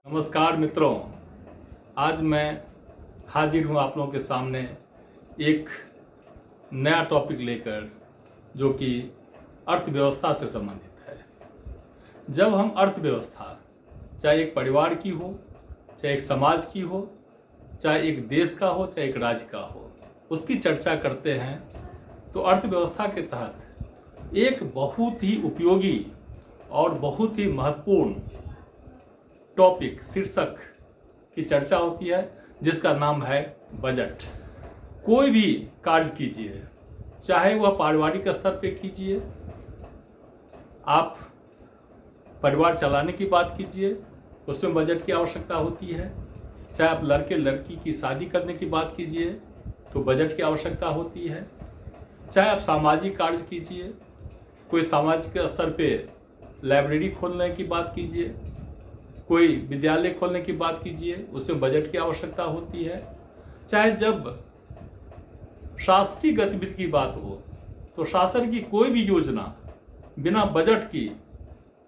नमस्कार मित्रों, आज मैं हाजिर हूँ आप लोगों के सामने एक नया टॉपिक लेकर जो कि अर्थव्यवस्था से संबंधित है। जब हम अर्थव्यवस्था चाहे एक परिवार की हो, चाहे एक समाज की हो, चाहे एक देश का हो, चाहे एक राज्य का हो, उसकी चर्चा करते हैं तो अर्थव्यवस्था के तहत एक बहुत ही उपयोगी और बहुत ही महत्वपूर्ण टॉपिक शीर्षक की चर्चा होती है जिसका नाम है बजट। कोई भी कार्य कीजिए, चाहे वह पारिवारिक स्तर पे कीजिए, आप परिवार चलाने की बात कीजिए, उसमें बजट की आवश्यकता होती है। चाहे आप लड़के लड़की की शादी करने की बात कीजिए तो बजट की आवश्यकता होती है। चाहे आप सामाजिक कार्य कीजिए, कोई सामाजिक स्तर पे लाइब्रेरी खोलने की बात कीजिए, कोई विद्यालय खोलने की बात कीजिए, उसमें बजट की आवश्यकता होती है। चाहे जब शासकीय गतिविधि की बात हो तो शासन की कोई भी योजना बिना बजट की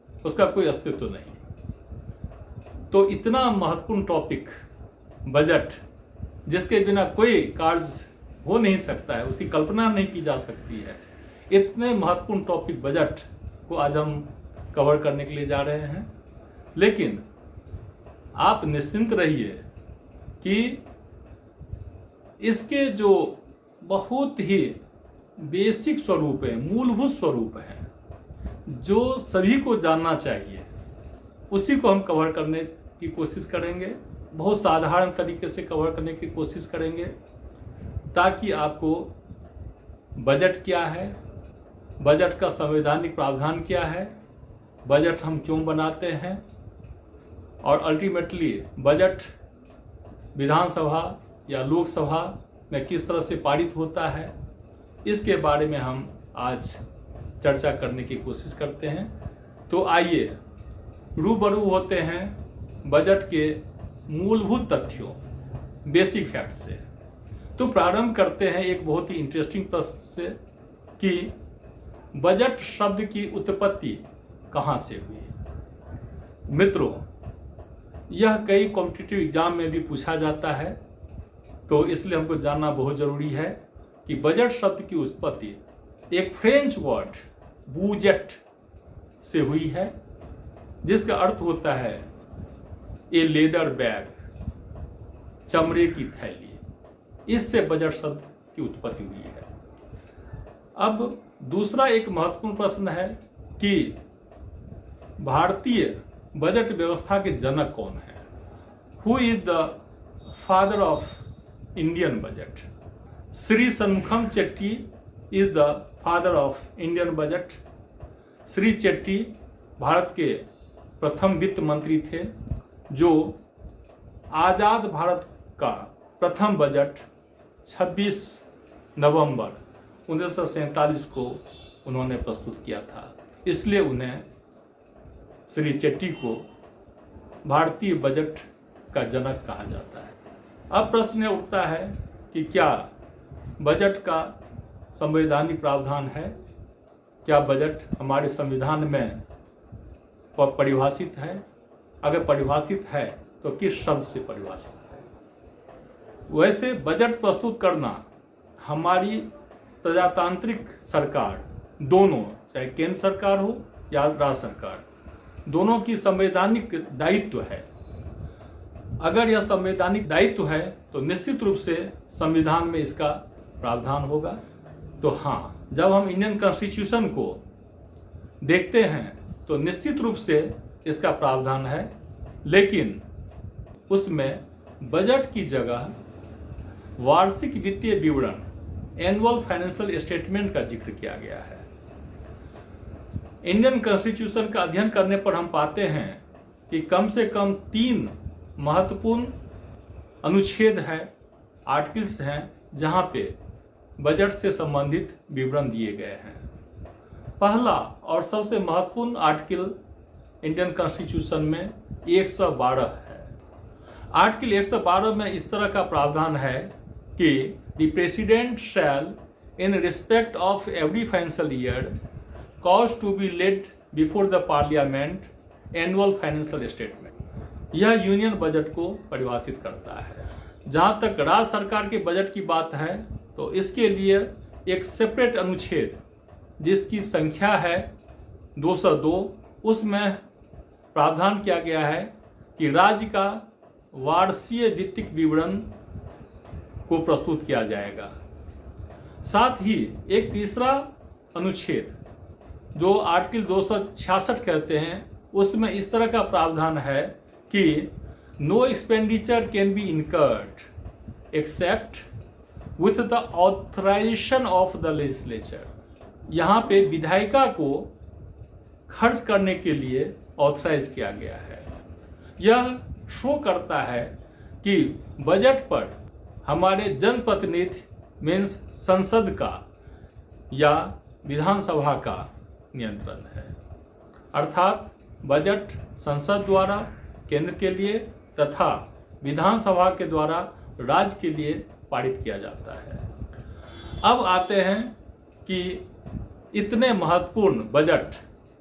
उसका कोई अस्तित्व नहीं। तो इतना महत्वपूर्ण टॉपिक बजट, जिसके बिना कोई कार्य हो नहीं सकता है, उसकी कल्पना नहीं की जा सकती है, इतने महत्वपूर्ण टॉपिक बजट को आज हम कवर करने के लिए जा रहे हैं। लेकिन आप निश्चिंत रहिए कि इसके जो बहुत ही बेसिक स्वरूप है, मूलभूत स्वरूप है, जो सभी को जानना चाहिए, उसी को हम कवर करने की कोशिश करेंगे। बहुत साधारण तरीके से कवर करने की कोशिश करेंगे ताकि आपको बजट क्या है, बजट का संवैधानिक प्रावधान क्या है, बजट हम क्यों बनाते हैं और अल्टीमेटली बजट विधानसभा या लोकसभा में किस तरह से पारित होता है, इसके बारे में हम आज चर्चा करने की कोशिश करते हैं। तो आइए रूबरू होते हैं बजट के मूलभूत तथ्यों, बेसिक फैक्ट से। तो प्रारंभ करते हैं एक बहुत ही इंटरेस्टिंग प्रश्न से कि बजट शब्द की उत्पत्ति कहाँ से हुई। मित्रों, यह कई कॉम्पिटिटिव एग्जाम में भी पूछा जाता है, तो इसलिए हमको जानना बहुत जरूरी है कि बजट शब्द की उत्पत्ति एक फ्रेंच वर्ड बूजेट से हुई है, जिसका अर्थ होता है ए लेदर बैग, चमड़े की थैली। इससे बजट शब्द की उत्पत्ति हुई है। अब दूसरा एक महत्वपूर्ण प्रश्न है कि भारतीय बजट व्यवस्था के जनक कौन है। Who is the father of Indian budget. Shri Shanmukham Chetty is the father of Indian budget. Shri Chetty Bharat के प्रथम वित्त मंत्री थे, जो आजाद भारत का प्रथम बजट 26 नवंबर 1947 को उन्होंने प्रस्तुत किया था। इसलिए उन्हें श्री चेट्टी को भारतीय बजट का जनक कहा जाता है। अब प्रश्न उठता है कि क्या बजट का संवैधानिक प्रावधान है, क्या बजट हमारे संविधान में परिभाषित है। अगर परिभाषित है तो किस शब्द से परिभाषित है। वैसे बजट प्रस्तुत करना हमारी प्रजातांत्रिक सरकार दोनों, चाहे केंद्र सरकार हो या राज्य सरकार, दोनों की संवैधानिक दायित्व है। अगर यह संवैधानिक दायित्व है तो निश्चित रूप से संविधान में इसका प्रावधान होगा। तो हाँ, जब हम इंडियन कॉन्स्टिट्यूशन को देखते हैं तो निश्चित रूप से इसका प्रावधान है, लेकिन उसमें बजट की जगह वार्षिक वित्तीय विवरण, एनुअल फाइनेंशियल स्टेटमेंट का जिक्र किया गया है। इंडियन कॉन्स्टिट्यूशन का अध्ययन करने पर हम पाते हैं कि कम से कम 3 महत्वपूर्ण अनुच्छेद हैं, आर्टिकल्स हैं, जहां पे बजट से संबंधित विवरण दिए गए हैं। पहला और सबसे महत्वपूर्ण आर्टिकल इंडियन कॉन्स्टिट्यूशन में 112 है। आर्टिकल 112 में इस तरह का प्रावधान है कि the president shell in respect of every financial year cause to be laid before the parliament annual financial statement। यह यूनियन बजट को परिभाषित करता है। जहाँ तक राज्य सरकार के बजट की बात है तो इसके लिए एक सेपरेट अनुच्छेद जिसकी संख्या है 202, उसमें प्रावधान किया गया है कि राज्य का वार्षिक वित्तीय विवरण को प्रस्तुत किया जाएगा। साथ ही एक तीसरा अनुच्छेद जो आर्टिकल 266 कहते हैं, उसमें इस तरह का प्रावधान है कि no expenditure can be incurred except with the authorisation of the legislature. यहाँ पे विधायिका को खर्च करने के लिए ऑथराइज किया गया है। यह शो करता है कि बजट पर हमारे जनप्रतिनिधि मीन्स संसद का या विधानसभा का नियंत्रण है। अर्थात बजट संसद द्वारा केंद्र के लिए तथा विधानसभा के द्वारा राज्य के लिए पारित किया जाता है। अब आते हैं कि इतने महत्वपूर्ण बजट,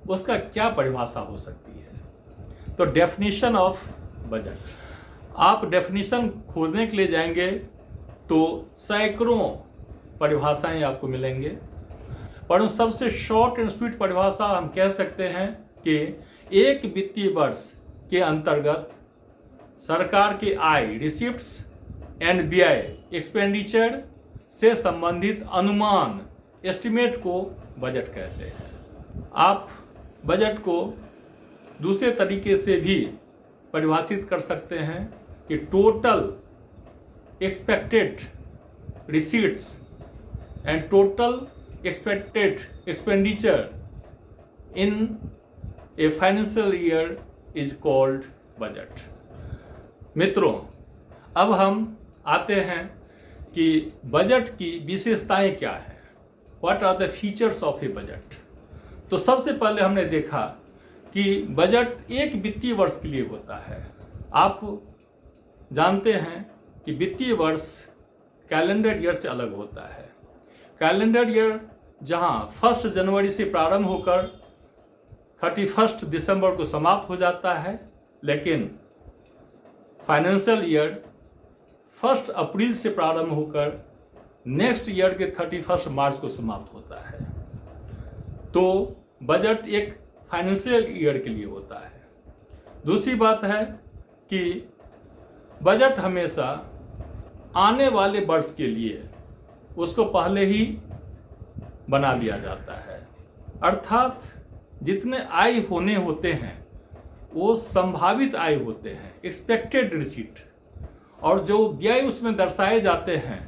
उसका क्या परिभाषा हो सकती है। तो डेफिनेशन ऑफ बजट, आप डेफिनेशन खोजने के लिए जाएंगे तो सैकड़ों परिभाषाएं आपको मिलेंगे, परंतु सबसे शॉर्ट एंड स्वीट परिभाषा हम कह सकते हैं कि एक वित्तीय वर्ष के अंतर्गत सरकार के आय रिसिप्ट्स एंड व्यय एक्सपेंडिचर से संबंधित अनुमान एस्टिमेट को बजट कहते हैं। आप बजट को दूसरे तरीके से भी परिभाषित कर सकते हैं कि total expected receipts and total expected expenditure in a financial year is called budget. मित्रों, अब हम आते हैं कि बजट की विशेषताएं क्या है, what are the features of a budget. तो सबसे पहले हमने देखा कि बजट एक वित्तीय वर्ष के लिए होता है। आप जानते हैं कि वित्तीय वर्ष कैलेंडर ईयर से अलग होता है। कैलेंडर ईयर जहां 1 जनवरी से प्रारंभ होकर 31 दिसंबर को समाप्त हो जाता है, लेकिन फाइनेंशियल ईयर 1 अप्रैल से प्रारंभ होकर नेक्स्ट ईयर के 31 मार्च को समाप्त होता है। तो बजट एक फाइनेंशियल ईयर के लिए होता है। दूसरी बात है कि बजट हमेशा आने वाले वर्ष के लिए उसको पहले ही बना लिया जाता है। अर्थात जितने आय होने होते हैं वो संभावित आय होते हैं, एक्सपेक्टेड रिसीट, और जो व्यय उसमें दर्शाए जाते हैं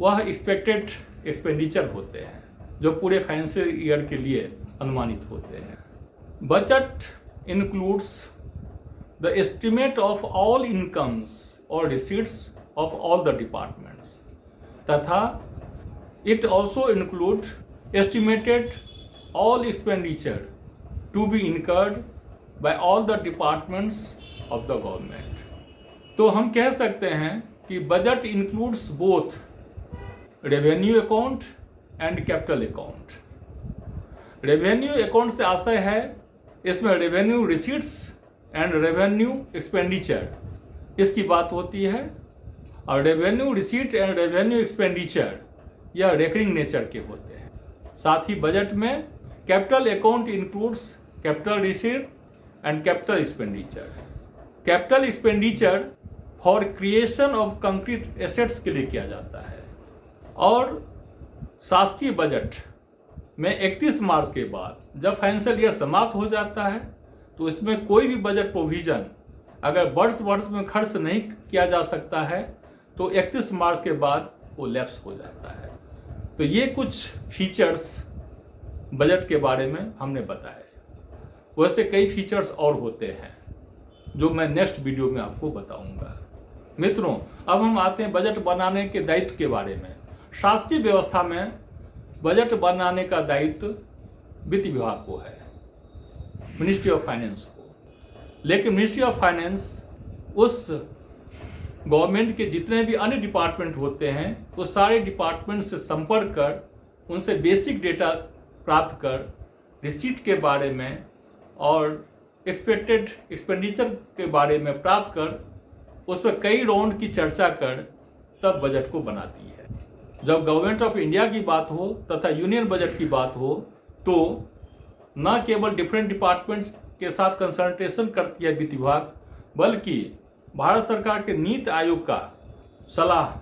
वह एक्सपेक्टेड एक्सपेंडिचर होते हैं जो पूरे फाइनेंशियल ईयर के लिए अनुमानित होते हैं। Budget includes the estimate of all incomes और receipts of all the departments तथा it also include estimated all expenditure to be incurred by all the departments of the government। तो हम कह सकते हैं कि budget includes both revenue account and capital account। revenue account से आशय है इसमें revenue receipts and revenue expenditure इसकी बात होती है, और revenue receipt and revenue expenditure यह रेकरिंग नेचर के होते हैं। साथ ही बजट में capital account includes capital receipt and capital expenditure. Capital expenditure for creation of concrete assets के लिए किया जाता है। और शासकीय बजट में 31 मार्च के बाद जब फाइनेंशियल ईयर समाप्त हो जाता है तो इसमें कोई भी बजट प्रोविजन अगर वर्ष में खर्च नहीं किया जा सकता है तो 31 मार्च के बाद वो लैप्स हो जाता है। तो ये कुछ फीचर्स बजट के बारे में हमने बताए। वैसे कई फीचर्स और होते हैं जो मैं नेक्स्ट वीडियो में आपको बताऊंगा। मित्रों, अब हम आते हैं बजट बनाने के दायित्व के बारे में। शासकीय व्यवस्था में बजट बनाने का दायित्व वित्त विभाग को है, मिनिस्ट्री ऑफ फाइनेंस को। लेकिन मिनिस्ट्री ऑफ फाइनेंस उस गवर्नमेंट के जितने भी अन्य डिपार्टमेंट होते हैं वो सारे डिपार्टमेंट से संपर्क कर उनसे बेसिक डेटा प्राप्त कर रिसीट के बारे में और एक्सपेक्टेड एक्सपेंडिचर के बारे में प्राप्त कर उस पर कई राउंड की चर्चा कर तब बजट को बनाती है। जब गवर्नमेंट ऑफ इंडिया की बात हो तथा यूनियन बजट की बात हो तो न केवल डिफरेंट डिपार्टमेंट्स के साथ कंसल्टेशन करती है वित्त विभाग, बल्कि भारत सरकार के नीति आयोग का सलाह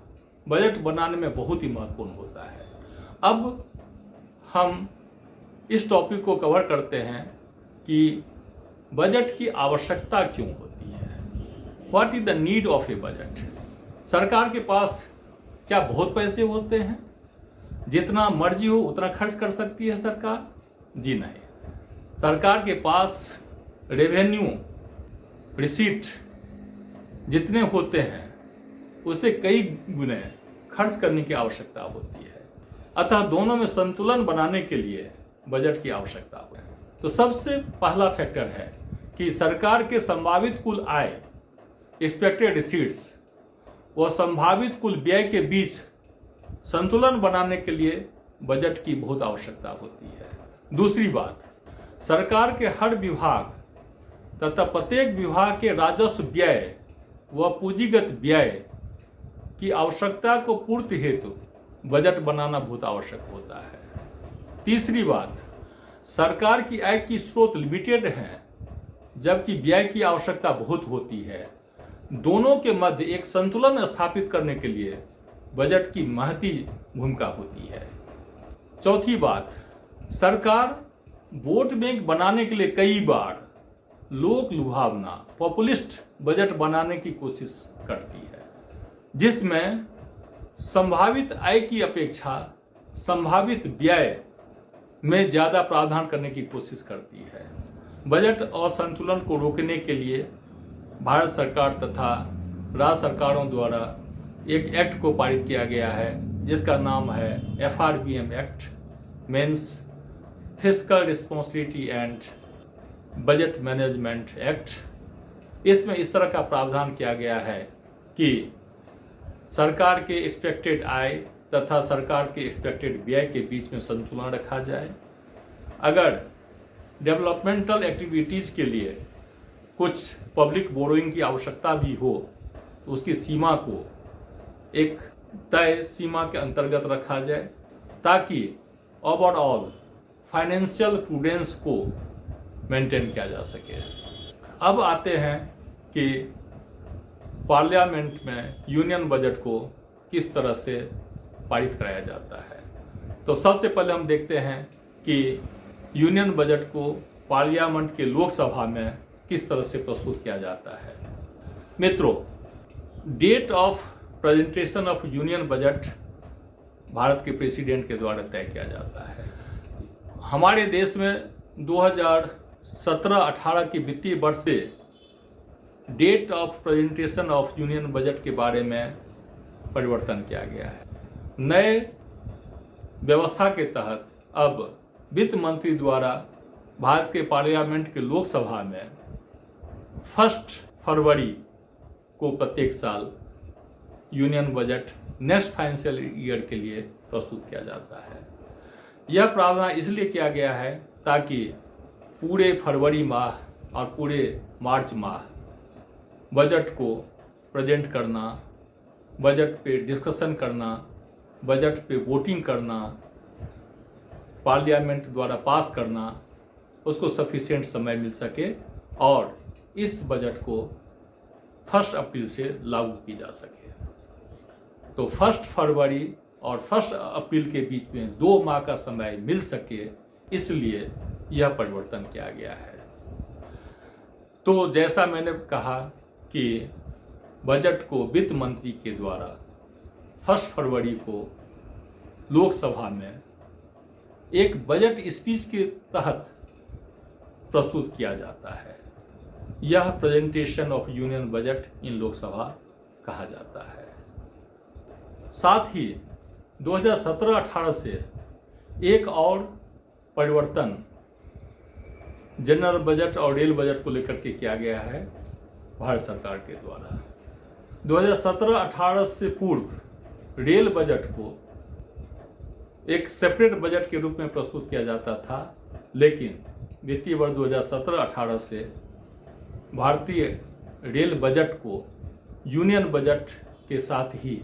बजट बनाने में बहुत ही महत्वपूर्ण होता है। अब हम इस टॉपिक को कवर करते हैं कि बजट की आवश्यकता क्यों होती है। What is the need of a budget. सरकार के पास क्या बहुत पैसे होते हैं, जितना मर्जी हो उतना खर्च कर सकती है सरकार? जी नहीं। सरकार के पास रेवेन्यू रिसीट जितने होते हैं उससे कई गुने खर्च करने की आवश्यकता होती है। अतः दोनों में संतुलन बनाने के लिए बजट की आवश्यकता है। तो सबसे पहला फैक्टर है कि सरकार के संभावित कुल आय एक्सपेक्टेड रिसीट्स व संभावित कुल व्यय के बीच संतुलन बनाने के लिए बजट की बहुत आवश्यकता होती है। दूसरी बात, सरकार के हर विभाग तथा प्रत्येक विभाग के राजस्व व्यय व पूंजीगत व्यय की आवश्यकता को पूर्ति हेतु बजट बनाना बहुत आवश्यक होता है। तीसरी बात, सरकार की आय की स्रोत लिमिटेड है जबकि व्यय की आवश्यकता बहुत होती है। दोनों के मध्य एक संतुलन स्थापित करने के लिए बजट की महती भूमिका होती है। चौथी बात, सरकार वोट बैंक बनाने के लिए कई बार लोक लुभावना पॉपुलिस्ट बजट बनाने की कोशिश करती है, जिसमें संभावित आय की अपेक्षा संभावित व्यय में ज्यादा प्रावधान करने की कोशिश करती है। बजट और संतुलन को रोकने के लिए भारत सरकार तथा राज्य सरकारों द्वारा एक एक्ट को पारित किया गया है जिसका नाम है FRBM act, means fiscal responsibility and budget management act. इसमें इस तरह का प्रावधान किया गया है कि सरकार के एक्सपेक्टेड आय तथा सरकार के एक्सपेक्टेड व्यय के बीच में संतुलन रखा जाए। अगर डेवलपमेंटल एक्टिविटीज के लिए कुछ पब्लिक बोरोइंग की आवश्यकता भी हो तो उसकी सीमा को एक तय सीमा के अंतर्गत रखा जाए ताकि ओवरऑल फाइनेंशियल प्रूडेंस को मेंटेन किया जा सके। अब आते हैं कि पार्लियामेंट में यूनियन बजट को किस तरह से पारित कराया जाता है। तो सबसे पहले हम देखते हैं कि यूनियन बजट को पार्लियामेंट के लोकसभा में किस तरह से प्रस्तुत किया जाता है। मित्रों, date of presentation of union budget Bharat के प्रेसिडेंट के द्वारा तय किया जाता है। हमारे देश में 2017-18 की वित्तीय वर्ष से date of presentation of union budget के बारे में परिवर्तन किया गया है। नए व्यवस्था के तहत अब वित्त मंत्री द्वारा भारत के पार्लियामेंट के लोकसभा में 1 फरवरी को प्रत्येक साल union budget next financial year के लिए प्रस्तुत किया जाता है। यह प्रावधान इसलिए किया गया है ताकि पूरे फरवरी माह और पूरे मार्च माह बजट को प्रेजेंट करना, बजट पे डिस्कशन करना, बजट पे वोटिंग करना, पार्लियामेंट द्वारा पास करना, उसको सफिशिएंट समय मिल सके और इस बजट को 1 अप्रैल से लागू की जा सके। तो 1 फरवरी और 1 अप्रैल के बीच में 2 माह का समय मिल सके, इसलिए यह परिवर्तन किया गया है। तो जैसा मैंने कहा कि बजट को वित्त मंत्री के द्वारा 1 फरवरी को लोकसभा में एक बजट स्पीच के तहत प्रस्तुत किया जाता है। यह presentation of union budget in Lok Sabha कहा जाता है। साथ ही 2017-18 से एक और परिवर्तन जनरल बजट और रेल बजट को लेकर के किया गया है भारत सरकार के द्वारा। 2017-18 से पूर्व रेल बजट को एक सेपरेट बजट के रूप में प्रस्तुत किया जाता था, लेकिन वित्तीय वर्ष 2017-18 से भारतीय रेल बजट को यूनियन बजट के साथ ही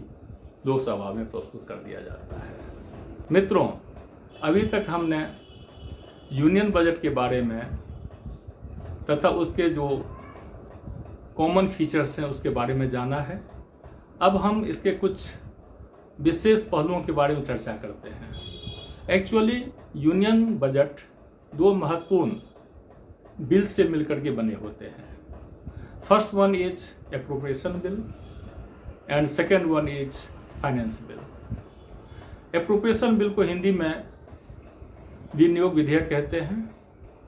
लोकसभा में प्रस्तुत कर दिया जाता है। मित्रों, अभी तक हमने यूनियन बजट के बारे में तथा उसके जो कॉमन फीचर्स हैं उसके बारे में जाना है। अब हम इसके कुछ विशेष पहलुओं के बारे में चर्चा करते हैं। एक्चुअली यूनियन बजट दो महत्वपूर्ण बिल से मिलकर के बने होते हैं। First one is appropriation bill and second one is finance bill. Appropriation bill को हिंदी में विनियोग विधेयक कहते हैं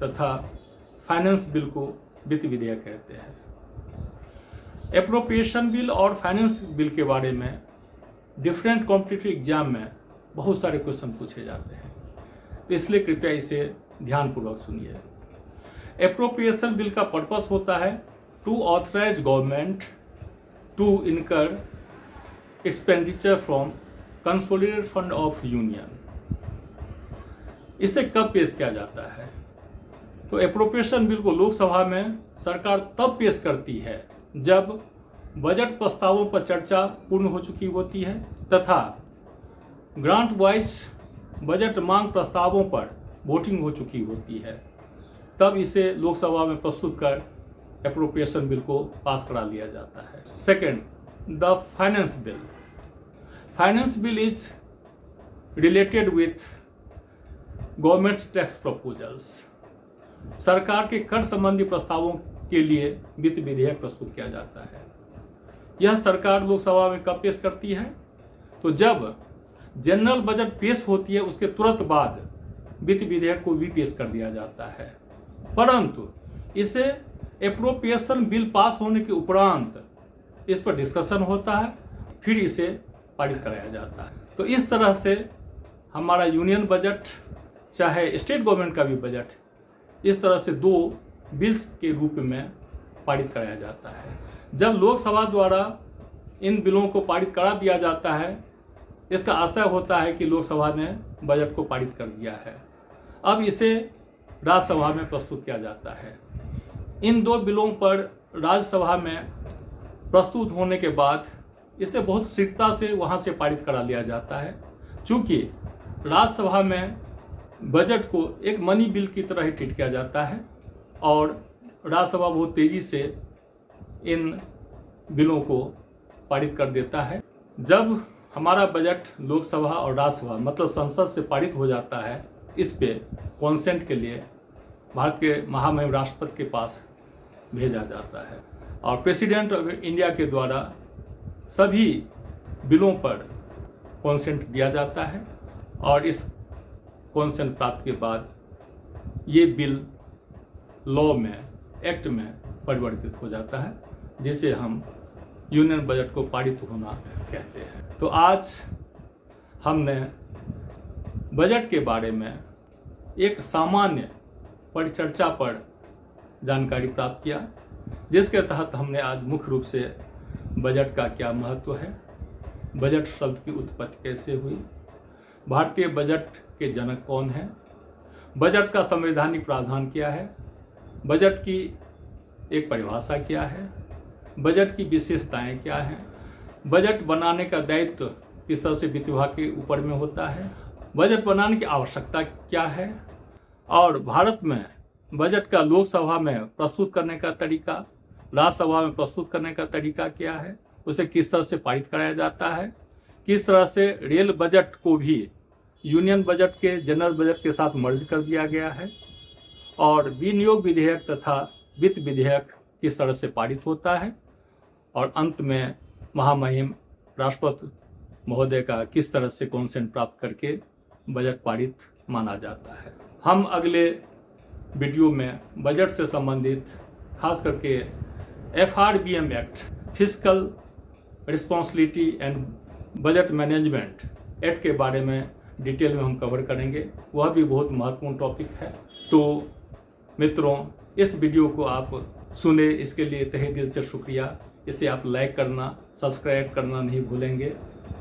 तथा फाइनेंस बिल को वित्त विधेयक कहते हैं। एप्रोप्रिएशन बिल और फाइनेंस बिल के बारे में डिफरेंट कॉम्पिटिटिव एग्जाम में बहुत सारे क्वेश्चन पूछे जाते हैं, तो इसलिए कृपया इसे ध्यानपूर्वक सुनिए। एप्रोप्रिएशन बिल का पर्पस होता है to authorise government to incur expenditure from consolidated fund of union. इसे कब पेश किया जाता है? तो एप्रोप्रिएशन बिल को लोकसभा में सरकार तब पेश करती है जब बजट प्रस्तावों पर चर्चा पूर्ण हो चुकी होती है तथा ग्रांट वाइज बजट मांग प्रस्तावों पर वोटिंग हो चुकी होती है, तब इसे लोकसभा में प्रस्तुत कर एप्रोप्रिएशन बिल को पास करा लिया जाता है। Second, the finance bill. Finance bill is related with governments tax proposals. सरकार के कर संबंधी प्रस्तावों के लिए वित्त विधेयक प्रस्तुत किया जाता है। यह सरकार लोकसभा में कब पेश करती है? तो जब जनरल बजट पेश होती है उसके तुरंत बाद वित्त विधेयक को भी पेश कर दिया जाता है, परंतु इसे एप्रोप्रिएशन बिल पास होने के उपरांत इस पर डिस्कशन होता है, फिर इसे पारित कराया जाता है। तो इस तरह से हमारा यूनियन बजट चाहे स्टेट गवर्नमेंट का भी बजट इस तरह से दो बिल्स के रूप में पारित कराया जाता है। जब लोकसभा द्वारा इन बिलों को पारित करा दिया जाता है, इसका आशय होता है कि लोकसभा ने बजट को पारित कर दिया है। अब इसे राज्यसभा में प्रस्तुत किया जाता है। इन दो बिलों पर राज्यसभा में प्रस्तुत होने के बाद इसे बहुत शीघ्रता से वहां से पारित करा लिया जाता है, चूँकि राज्यसभा में बजट को एक मनी बिल की तरह ही ट्रीट किया जाता है और राज्यसभा बहुत तेजी से इन बिलों को पारित कर देता है। जब हमारा बजट लोकसभा और राज्यसभा मतलब संसद से पारित हो जाता है, इस पे कॉन्सेंट के लिए भारत के महामहिम राष्ट्रपति के पास भेजा जाता है और प्रेसिडेंट ऑफ इंडिया के द्वारा सभी बिलों पर कॉन्सेंट दिया जाता है और इस कॉन्सेंट प्राप्त के बाद ये बिल लॉ में, एक्ट में परिवर्तित हो जाता है, जिसे हम यूनियन बजट को पारित होना कहते हैं। तो आज हमने बजट के बारे में एक सामान्य परिचर्चा पर जानकारी प्राप्त किया, जिसके तहत हमने आज मुख्य रूप से बजट का क्या महत्व है, बजट शब्द की उत्पत्ति कैसे हुई, भारतीय बजट के जनक कौन है, बजट का संवैधानिक प्रावधान क्या है, बजट की एक परिभाषा क्या है, बजट की विशेषताएं क्या हैं, बजट बनाने का दायित्व किस तरह से वित्त विभाग के ऊपर में होता है, बजट बनाने की आवश्यकता क्या है और भारत में बजट का लोकसभा में प्रस्तुत करने का तरीका, राज्यसभा में प्रस्तुत करने का तरीका क्या है, उसे किस तरह से पारित कराया जाता है, किस तरह से रेल बजट को भी यूनियन बजट के जनरल बजट के साथ मर्ज कर दिया गया है और विनियोग विधेयक तथा वित्त विधेयक किस तरह से पारित होता है और अंत में महामहिम राष्ट्रपति महोदय का किस तरह से कॉन्सेंट प्राप्त करके बजट पारित माना जाता है। हम अगले वीडियो में बजट से संबंधित खास करके FRBM act, physical responsibility and budget management act के बारे में डिटेल में हम कवर करेंगे। वह भी बहुत महत्वपूर्ण टॉपिक है। तो मित्रों, इस वीडियो को आप सुने इसके लिए तहे दिल से शुक्रिया। इसे आप लाइक करना, सब्सक्राइब करना नहीं भूलेंगे।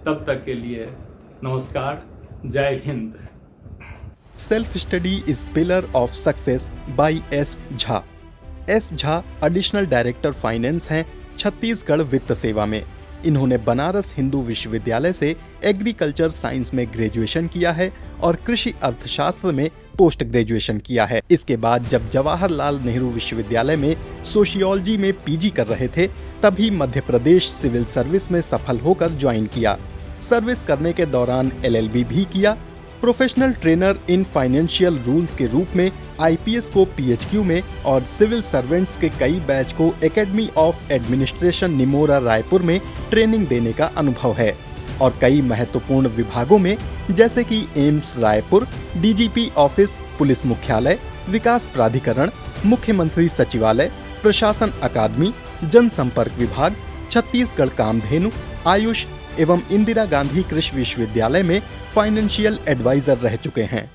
तब तक के लिए नमस्कार, जय Hind. Self study is pillar of success by S. Jha. S Jha additional director finance हैं छत्तीसगढ़ वित्त सेवा में। इन्होंने बनारस हिंदू विश्वविद्यालय से एग्रीकल्चर साइंस में ग्रेजुएशन किया है और कृषि अर्थशास्त्र में पोस्ट ग्रेजुएशन किया है। इसके बाद जब जवाहरलाल नेहरू विश्वविद्यालय में सोशियोलॉजी में पीजी कर रहे थे, तभी मध्य प्रदेश सिविल सर्विस में सफल होकर ज्वाइन किया। सर्विस करने के दौरान LLB भी किया। Professional trainer in financial rules के रूप में IPS को PHQ में और सिविल सर्वेंट्स के कई बैच को academy of administration Nimora Raipur में ट्रेनिंग देने का अनुभव है और कई महत्वपूर्ण विभागों में जैसे कि AIIMS Raipur, DGP office, police मुख्यालय, विकास प्राधिकरण, मुख्यमंत्री सचिवालय, प्रशासन अकादमी, जनसंपर्क विभाग, छत्तीसगढ़ कामधेनु, आयुष एवं इंदिरा गांधी कृषि विश्वविद्यालय में फाइनेंशियल एडवाइजर रह चुके हैं।